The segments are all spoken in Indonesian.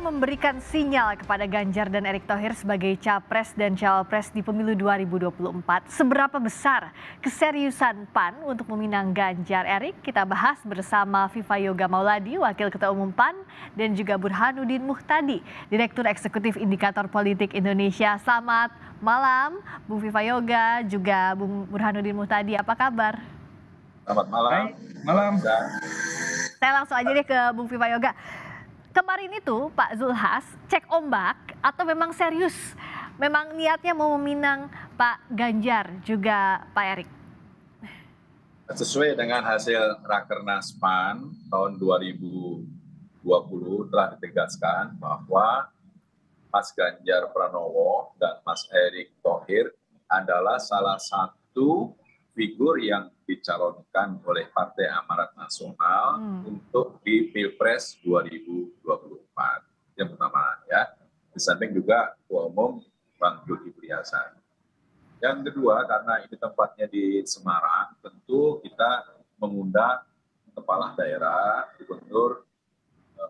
memberikan sinyal kepada Ganjar dan Erick Thohir sebagai capres dan cawapres di pemilu 2024. Seberapa besar keseriusan PAN untuk meminang Ganjar Erick? Kita bahas bersama Viva Yoga Mauladi, Wakil Ketua Umum PAN, dan juga Burhanuddin Muhtadi, Direktur Eksekutif Indikator Politik Indonesia. Selamat malam, Bung Viva Yoga, juga Bung Burhanuddin Muhtadi. Apa kabar? Selamat malam. Malam. Saya langsung aja deh ke Bung Viva Yoga. Kemarin itu Pak Zulhas cek ombak atau memang serius? Memang niatnya mau meminang Pak Ganjar juga Pak Erick? Sesuai dengan hasil Rakernas PAN tahun 2020 telah ditegaskan bahwa Mas Ganjar Pranowo dan Mas Erick Thohir adalah salah satu figur yang dicalonkan oleh Partai Amanat Nasional untuk di Pilpres 2024. Yang pertama ya. Di samping juga Ketua Umum Bang Zulkifli Hasan. Yang kedua, karena ini tempatnya di Semarang, tentu kita mengundang kepala daerah, Gubernur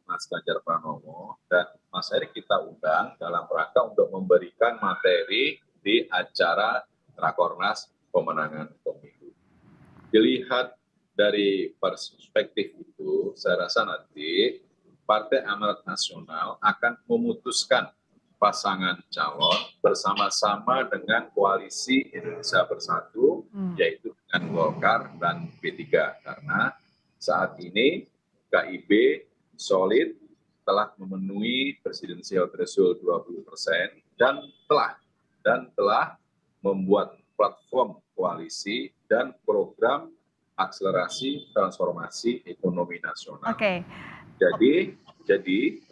Mas Ganjar Pranowo dan Mas Erick kita undang dalam rangka untuk memberikan materi di acara Rakornas pemenangan pemilu. Dilihat dari perspektif itu, saya rasa nanti Partai Amanat Nasional akan memutuskan pasangan calon bersama-sama dengan Koalisi Indonesia Bersatu, yaitu dengan Golkar dan P3. Karena saat ini KIB solid telah memenuhi presidensial threshold 20% dan telah membuat platform koalisi dan program akselerasi transformasi ekonomi nasional. Jadi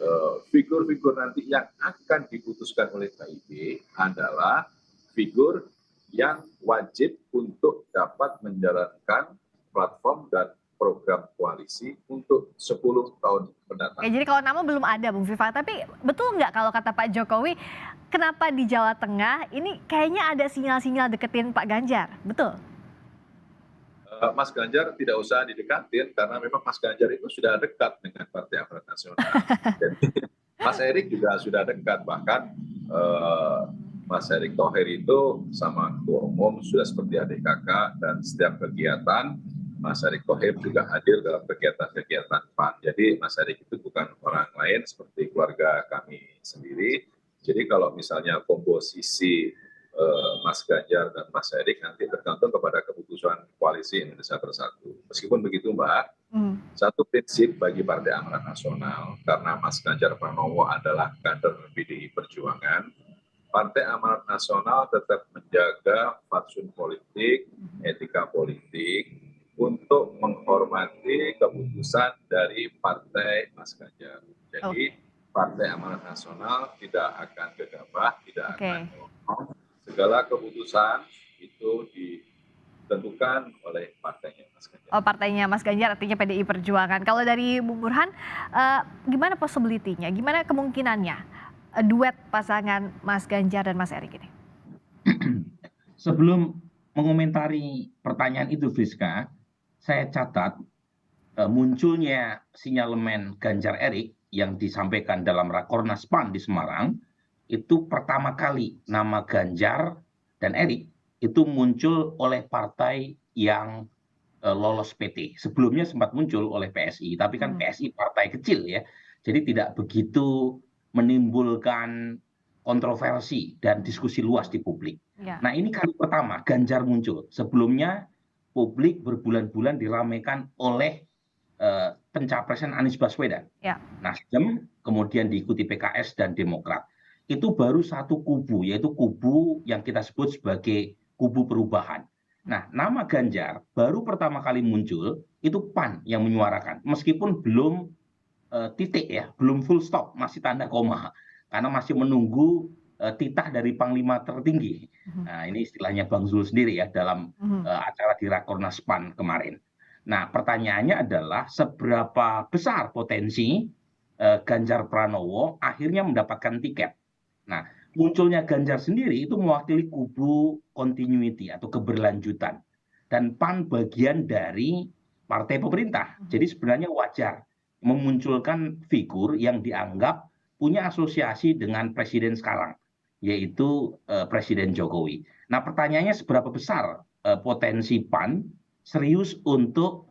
figur-figur nanti yang akan diputuskan oleh KIB adalah figur yang wajib untuk dapat menjalankan platform dan program koalisi untuk 10 tahun mendatang. Oke, jadi kalau nama belum ada Bung Viva, tapi betul nggak kalau kata Pak Jokowi, kenapa di Jawa Tengah ini kayaknya ada sinyal-sinyal deketin Pak Ganjar, betul? Mas Ganjar tidak usah didekatin karena memang Mas Ganjar itu sudah dekat dengan Partai Amanat Nasional. Jadi Mas Erick juga sudah dekat, bahkan Mas Erick Thohir itu sama Ketua Umum sudah seperti adik kakak dan setiap kegiatan Mas Erick Thohir juga hadir dalam kegiatan-kegiatan PAN. Jadi Mas Erick itu bukan orang lain seperti keluarga kami sendiri. Jadi kalau misalnya komposisi Mas Ganjar dan Mas Erick nanti tergantung kepada keputusan Koalisi Indonesia Bersatu. Meskipun begitu Mbak, satu prinsip bagi Partai Amanat Nasional, karena Mas Ganjar Pranowo adalah kader PDI Perjuangan, Partai Amanat Nasional tetap menjaga fatsun politik, etika politik, untuk menghormati keputusan dari Partai Mas Ganjar. Jadi Partai Amanat Nasional tidak akan gegabah, tidak akan ngomong. Segala keputusan itu ditentukan oleh partainya Mas Ganjar. Oh, partainya Mas Ganjar artinya PDI Perjuangan. Kalau dari Bung Burhan, gimana possibility-nya, gimana kemungkinannya duet pasangan Mas Ganjar dan Mas Erick ini? Sebelum mengomentari pertanyaan itu, Friska, saya catat munculnya sinyalemen Ganjar Erick yang disampaikan dalam Rakornas PAN di Semarang, itu pertama kali nama Ganjar dan Erick itu muncul oleh partai yang lolos PT. Sebelumnya sempat muncul oleh PSI, tapi kan PSI partai kecil ya, jadi tidak begitu menimbulkan kontroversi dan diskusi luas di publik. Nah ini kali pertama Ganjar muncul. Sebelumnya publik berbulan-bulan diramaikan oleh pencapresan Anies Baswedan. Nasdem, kemudian diikuti PKS dan Demokrat. Itu baru satu kubu, yaitu kubu yang kita sebut sebagai kubu perubahan. Nah, nama Ganjar baru pertama kali muncul, itu PAN yang menyuarakan. Meskipun belum titik ya, belum full stop, masih tanda koma. Karena masih menunggu titah dari Panglima tertinggi. Nah, ini istilahnya Bang Zul sendiri ya, dalam acara di Rakornas PAN kemarin. Nah, pertanyaannya adalah seberapa besar potensi Ganjar Pranowo akhirnya mendapatkan tiket. Nah, munculnya Ganjar sendiri itu mewakili kubu continuity atau keberlanjutan. Dan PAN bagian dari partai pemerintah. Jadi sebenarnya wajar memunculkan figur yang dianggap punya asosiasi dengan presiden sekarang, yaitu Presiden Jokowi. Nah, pertanyaannya seberapa besar potensi PAN serius untuk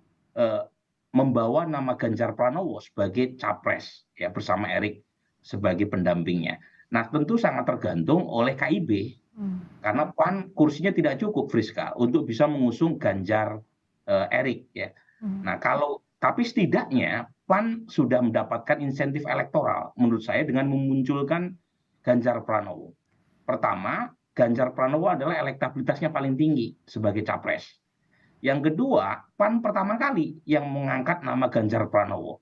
membawa nama Ganjar Pranowo sebagai capres ya bersama Erik sebagai pendampingnya. Nah, tentu sangat tergantung oleh KIB karena PAN kursinya tidak cukup, Friska, untuk bisa mengusung Ganjar Erik ya. Nah, tapi setidaknya PAN sudah mendapatkan insentif elektoral menurut saya dengan memunculkan Ganjar Pranowo. Pertama, Ganjar Pranowo adalah elektabilitasnya paling tinggi sebagai capres. Yang kedua, PAN pertama kali yang mengangkat nama Ganjar Pranowo.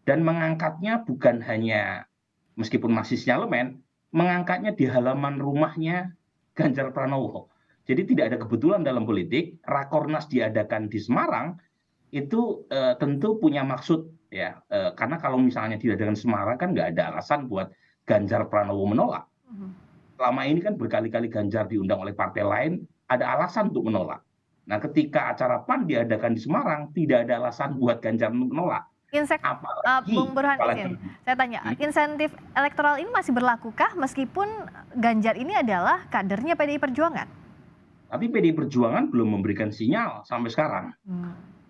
Dan mengangkatnya bukan hanya, meskipun masih sinyalemen, mengangkatnya di halaman rumahnya Ganjar Pranowo. Jadi tidak ada kebetulan dalam politik, Rakornas diadakan di Semarang, itu tentu punya maksud ya. Karena kalau misalnya diadakan di Semarang kan nggak ada alasan buat Ganjar Pranowo menolak. Selama ini kan berkali-kali Ganjar diundang oleh partai lain, ada alasan untuk menolak. Nah, ketika acara PAN diadakan di Semarang, tidak ada alasan buat Ganjar menolak. Bung Burhan izin, saya tanya, insentif elektoral ini masih berlakukah meskipun Ganjar ini adalah kadernya PDI Perjuangan? Tapi PDI Perjuangan belum memberikan sinyal sampai sekarang.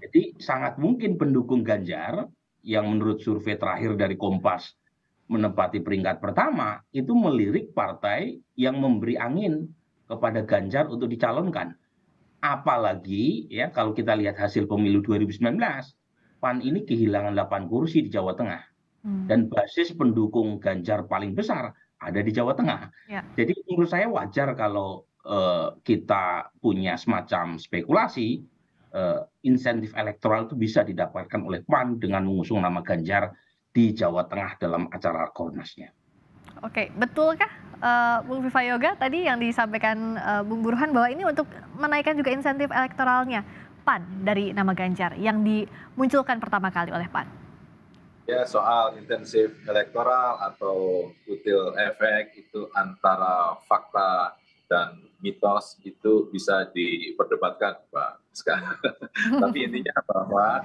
Jadi sangat mungkin pendukung Ganjar yang menurut survei terakhir dari Kompas menempati peringkat pertama itu melirik partai yang memberi angin kepada Ganjar untuk dicalonkan. Apalagi ya kalau kita lihat hasil pemilu 2019, PAN ini kehilangan 8 kursi di Jawa Tengah. Dan basis pendukung Ganjar paling besar ada di Jawa Tengah. Jadi menurut saya wajar kalau kita punya semacam spekulasi insentif elektoral itu bisa didapatkan oleh PAN dengan mengusung nama Ganjar di Jawa Tengah dalam acara Rakornasnya. Oke, betulkah Bung Vivayoga tadi yang disampaikan Bung Burhan bahwa ini untuk menaikkan juga insentif elektoralnya PAN dari nama Ganjar yang dimunculkan pertama kali oleh PAN? Ya, soal intensif elektoral atau kutil efek itu antara fakta dan mitos itu bisa diperdebatkan, Pak Ska. Tapi intinya bahwa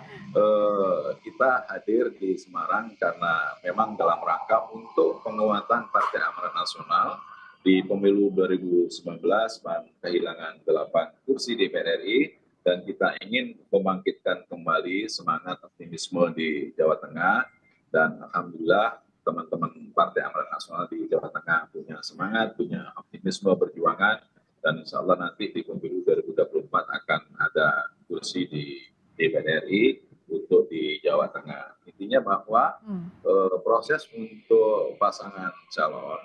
kita hadir di Semarang karena memang dalam rangka untuk penguatan Partai Amanat Nasional di pemilu 2019 PAN kehilangan 8 kursi DPR RI dan kita ingin membangkitkan kembali semangat optimisme di Jawa Tengah dan alhamdulillah teman-teman Partai Amanat Nasional di Jawa Tengah punya semangat, punya optimisme perjuangan dan insya Allah nanti di pemilu 2024 akan ada kursi di DPR RI untuk di Jawa Tengah. Intinya bahwa proses untuk pasangan calon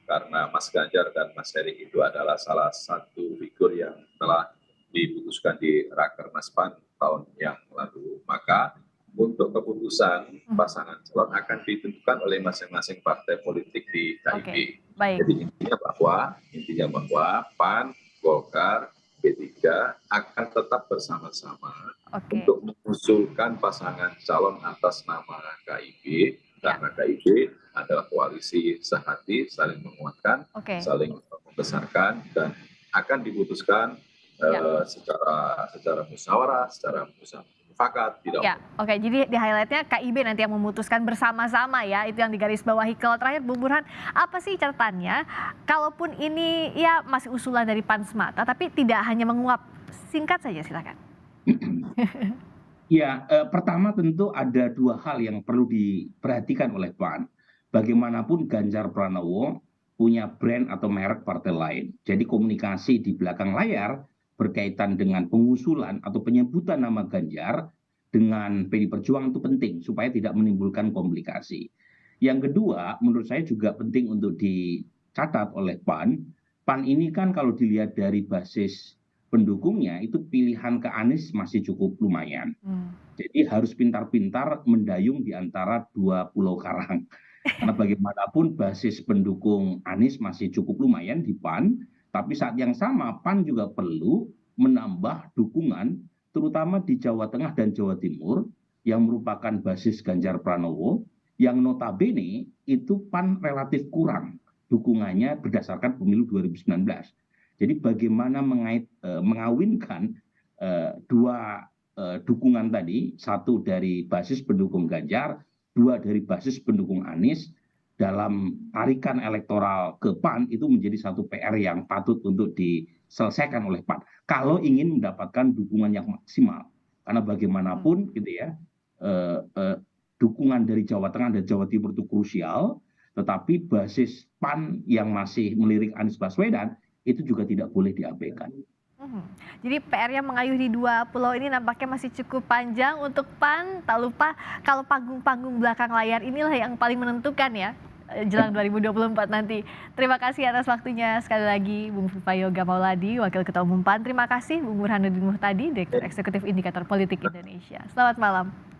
karena Mas Ganjar dan Mas Erik itu adalah salah satu figur yang telah diputuskan di Rakernas PAN tahun yang lalu, maka untuk keputusan pasangan calon akan ditentukan oleh masing-masing partai politik di KIB. Jadi intinya bahwa PAN, Golkar, P3 akan tetap bersama-sama untuk mengusulkan pasangan calon atas nama KIB karena KIB adalah koalisi sehati, saling menguatkan, saling membesarkan dan akan diputuskan secara musyawarah, secara mufakat. Oke, jadi di highlightnya KIB nanti yang memutuskan bersama-sama ya, itu yang digarisbawahi. Kalau terakhir Bung Burhan, apa sih catatannya? Kalaupun ini ya masih usulan dari PAN semata, tapi tidak hanya menguap, singkat saja silakan. Ya, pertama tentu ada dua hal yang perlu diperhatikan oleh PAN. Bagaimanapun Ganjar Pranowo punya brand atau merek partai lain. Jadi komunikasi di belakang layar berkaitan dengan pengusulan atau penyebutan nama Ganjar dengan PDI Perjuangan itu penting supaya tidak menimbulkan komplikasi. Yang kedua, menurut saya juga penting untuk dicatat oleh PAN. PAN ini kan kalau dilihat dari basis pendukungnya itu pilihan ke Anies masih cukup lumayan. Jadi harus pintar-pintar mendayung di antara dua pulau karang. Karena bagaimanapun basis pendukung Anies masih cukup lumayan di PAN. Tapi saat yang sama PAN juga perlu menambah dukungan terutama di Jawa Tengah dan Jawa Timur yang merupakan basis Ganjar Pranowo yang notabene itu PAN relatif kurang dukungannya berdasarkan pemilu 2019. Jadi bagaimana mengawinkan dua dukungan tadi, satu dari basis pendukung Ganjar, dua dari basis pendukung Anies, dalam tarikan elektoral ke PAN itu menjadi satu PR yang patut untuk diselesaikan oleh PAN kalau ingin mendapatkan dukungan yang maksimal. Karena bagaimanapun gitu ya, dukungan dari Jawa Tengah dan Jawa Timur itu krusial, tetapi basis PAN yang masih melirik Anies Baswedan itu juga tidak boleh diabaikan. Jadi PR-nya mengayuh di dua pulau ini nampaknya masih cukup panjang untuk PAN. Tak lupa kalau panggung-panggung belakang layar inilah yang paling menentukan ya jelang 2024 nanti. Terima kasih atas waktunya sekali lagi Bung Vivayo Gamauladi, Wakil Ketua Umum PAN. Terima kasih Bung Burhanuddin Muhtadi, Direktur Eksekutif Indikator Politik Indonesia. Selamat malam.